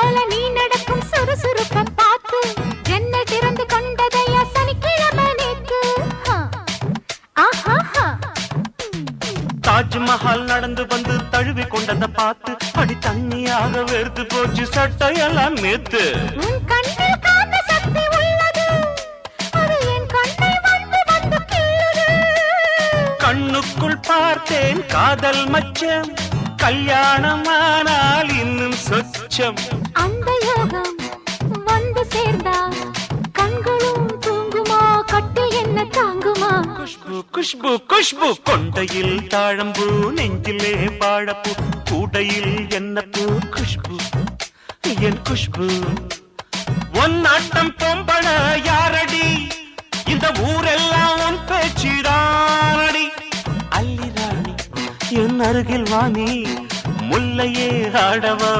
மேல நீ நடக்கும் சுறுசுறுப்ப பார்த்து ஜன்னல் திறந்து கொண்டதையா சனிக்கிழமை நேத்து. தாஜ்மஹால் நடந்து வந்து தழுவி கொண்டத பார்த்து அடி தண்ணியாக வெறுத்து போச்சு சட்டையெல்லாம் நேத்து. உன் கண்ணில் காந்த சக்தி உள்ளது, அது என் கண்ணை வந்து வந்து கிள்ளுது. கண்ணுக்குள் பார்த்தேன் காதல் மச்சம், கல்யாணமானால் இன்னும் சொச்சம். அந்த யோகம் வந்து சேர்ந்தா கண்களும் தூங்குமா, கட்டில் என்ன தாங்குமா? குஷ்பு குஷ்பு குஷ்பு கொண்டையில் தாழம்பூ, நெஞ்சிலே வாழப்பூ, கூடையில் என்ன பூ? குஷ்பு என் குஷ்பு. ஒன்னாட்டம் பொம்பள யாரடி, இந்த ஊரெல்லாம் உன் பேச்சிடானடி. அல்லி ராணி என் அருகில் வாணி, முல்லையே ஆடவா